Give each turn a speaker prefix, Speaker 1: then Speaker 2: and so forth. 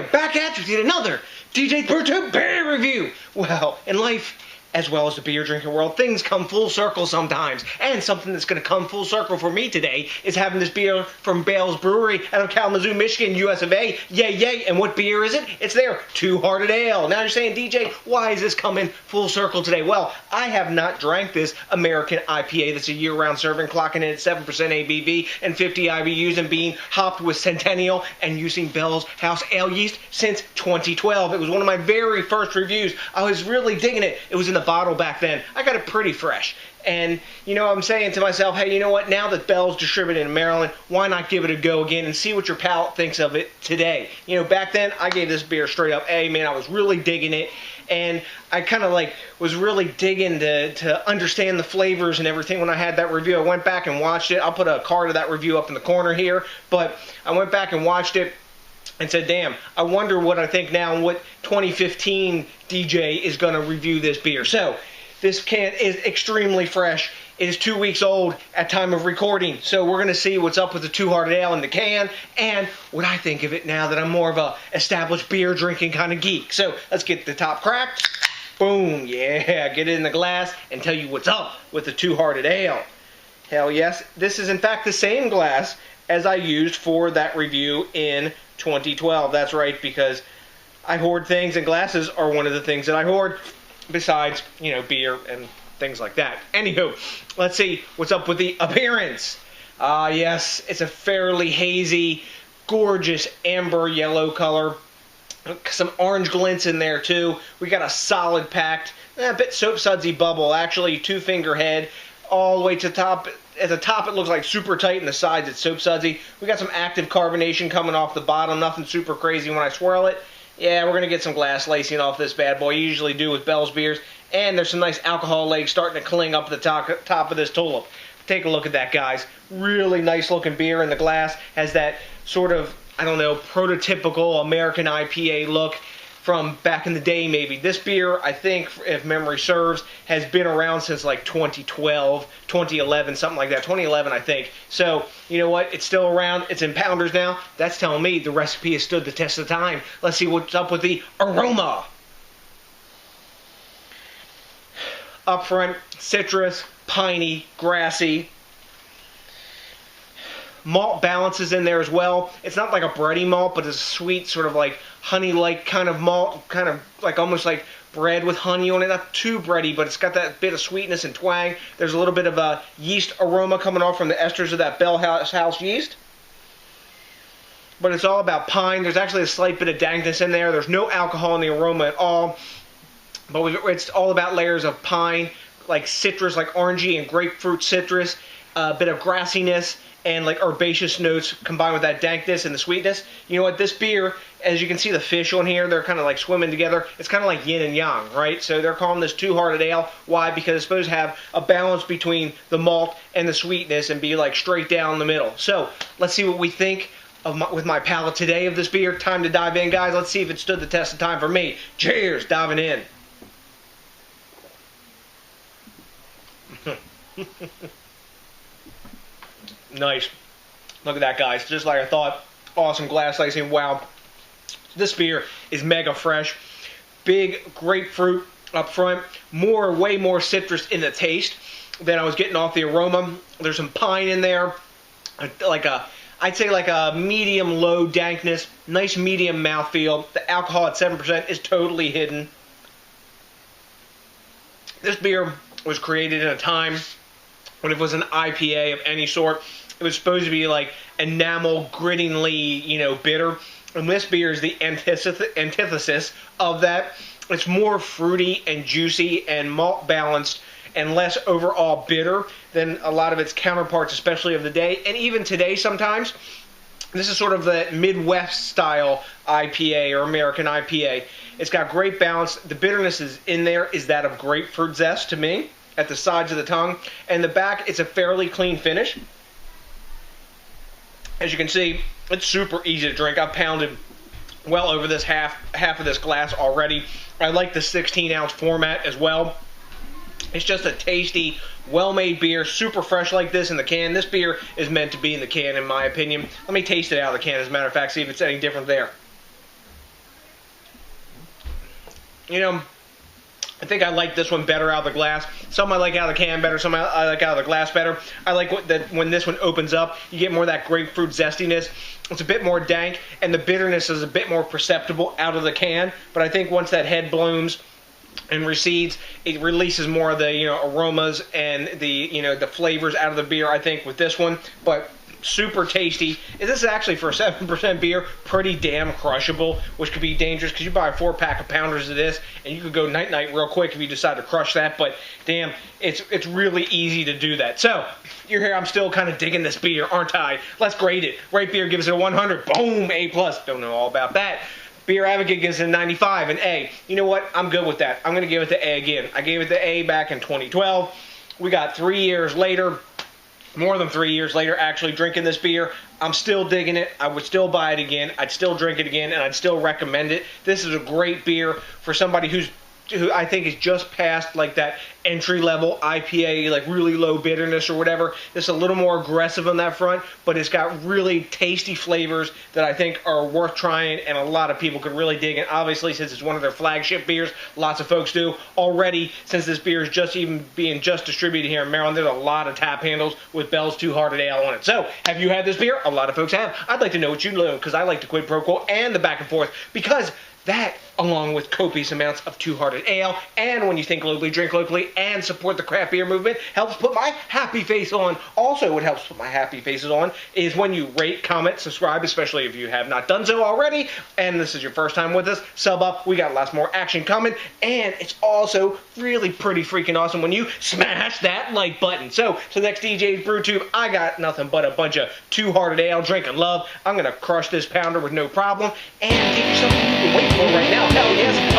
Speaker 1: am back at you with yet another DJs BrewTube beer review. Well, in life, as well as the beer drinking world, things come full circle sometimes. And something that's going to come full circle for me today is having this beer from Bell's Brewery out of Kalamazoo, Michigan, US of A. Yay, yay. And what beer is it? It's their Two Hearted Ale. Now you're saying, DJ, why is this coming full circle today? Well, I have not drank this American IPA that's a year-round serving, clocking in at 7% ABV and 50 IBUs and being hopped with Centennial and using Bell's House Ale yeast since 2012. It was one of my very first reviews. I was really digging it. It was in the bottle back then. I got it pretty fresh. And, you know, I'm saying to myself, hey, you know what? Now that Bell's distributed in Maryland, why not give it a go again and see what your palate thinks of it today? You know, back then, I gave this beer straight up A, man. I was really digging it. And I kind of like was really digging to understand the flavors and everything when I had that review. I went back and watched it. I'll put a card of that review up in the corner here. But I went back and watched it and said, damn, I wonder what I think now and what 2015 DJ is going to review this beer. So, this can is extremely fresh. It is 2 weeks old at time of recording. So, we're going to see what's up with the Two Hearted Ale in the can and what I think of it now that I'm more of a established beer drinking kind of geek. So, let's get the top cracked. Boom, yeah, get it in the glass and tell you what's up with the Two Hearted Ale. Hell yes, this is in fact the same glass as I used for that review in 2012. That's right, because I hoard things, and glasses are one of the things that I hoard, besides, you know, beer and things like that. Anywho, let's see what's up with the appearance. Yes, it's a fairly hazy, gorgeous amber yellow color. Some orange glints in there too. We got a solid packed, a bit soap sudsy bubble, actually 2-finger head, all the way to the top. At the top it looks like super tight, and the sides it's soap sudsy. We got some active carbonation coming off the bottom, nothing super crazy when I swirl it. Yeah, we're going to get some glass lacing off this bad boy. You usually do with Bell's beers. And there's some nice alcohol legs starting to cling up the top of this tulip. Take a look at that, guys. Really nice looking beer in the glass. Has that sort of, I don't know, prototypical American IPA look from back in the day, maybe. This beer, I think, if memory serves, has been around since like 2012, 2011, something like that. 2011, I think. So, you know what? It's still around. It's in pounders now. That's telling me the recipe has stood the test of time. Let's see what's up with the aroma. Up front, citrus, piney, grassy. Malt balance is in there as well. It's not like a bready malt, but it's a sweet, sort of like honey-like kind of malt, kind of like almost like bread with honey on it. Not too bready, but it's got that bit of sweetness and twang. There's a little bit of a yeast aroma coming off from the esters of that Bell House yeast. But it's all about pine. There's actually a slight bit of dankness in there. There's no alcohol in the aroma at all. But it's all about layers of pine, like citrus, like orangey and grapefruit citrus, a bit of grassiness, and like herbaceous notes combined with that dankness and the sweetness. You know what? This beer, as you can see the fish on here, they're kind of like swimming together. It's kind of like yin and yang, right? So they're calling this Two Hearted Ale. Why? Because it's supposed to have a balance between the malt and the sweetness and be like straight down the middle. So let's see what we think of with my palate today of this beer. Time to dive in, guys. Let's see if it stood the test of time for me. Cheers, diving in. Nice. Look at that, guys. Just like I thought. Awesome glass lacing. Wow. This beer is mega fresh. Big grapefruit up front. Way more citrus in the taste than I was getting off the aroma. There's some pine in there. I'd say like a medium-low dankness. Nice medium mouthfeel. The alcohol at 7% is totally hidden. This beer was created in a time when it was an IPA of any sort. It was supposed to be like enamel, grittingly, you know, bitter. And this beer is the antithesis of that. It's more fruity and juicy and malt balanced and less overall bitter than a lot of its counterparts, especially of the day. And even today sometimes. This is sort of the Midwest style IPA or American IPA. It's got great balance. The bitterness is in there is that of grapefruit zest to me at the sides of the tongue. And the back, it's a fairly clean finish. As you can see, it's super easy to drink. I've pounded well over this half of this glass already. I like the 16-ounce format as well. It's just a tasty, well-made beer, super fresh like this in the can. This beer is meant to be in the can, in my opinion. Let me taste it out of the can, as a matter of fact, see if it's any different there. You know, I think I like this one better out of the glass. Some I like out of the can better, some I like out of the glass better. I like that when this one opens up, you get more of that grapefruit zestiness. It's a bit more dank, and the bitterness is a bit more perceptible out of the can. But I think once that head blooms and recedes, it releases more of the, you know, aromas and the, you know, the flavors out of the beer, I think, with this one. But super tasty. This is actually, for a 7% beer, pretty damn crushable, which could be dangerous because you buy a 4-pack of pounders of this and you could go night-night real quick if you decide to crush that. But damn, it's really easy to do that. So you're here, I'm still kind of digging this beer, aren't I? Let's grade it. Right Beer gives it a 100. Boom, A+. Don't know all about that. Beer Advocate gives it a 95, an A. You know what? I'm good with that. I'm going to give it the A again. I gave it the A back in 2012. We got 3 years later, more than 3 years later, actually drinking this beer. I'm still digging it. I would still buy it again. I'd still drink it again, and I'd still recommend it. This is a great beer for somebody who I think is just past like that entry-level IPA, like really low bitterness or whatever. It's a little more aggressive on that front, but it's got really tasty flavors that I think are worth trying, and a lot of people could really dig it. Obviously, since it's one of their flagship beers, lots of folks do. Already, since this beer is just being distributed here in Maryland, there's a lot of tap handles with Bell's Two Hearted Ale on it. So, have you had this beer? A lot of folks have. I'd like to know what you know, because I like the quid pro quo and the back and forth, because that, along with copious amounts of Two Hearted Ale, and when you think locally, drink locally, and support the craft beer movement, helps put my happy face on. Also, what helps put my happy faces on is when you rate, comment, subscribe, especially if you have not done so already, and this is your first time with us, sub up. We got lots more action coming, and it's also really pretty freaking awesome when you smash that like button. So next DJs BrewTube, I got nothing but a bunch of Two Hearted Ale, drinking love. I'm going to crush this pounder with no problem, and get you something you can wait for right now. Hell yes, a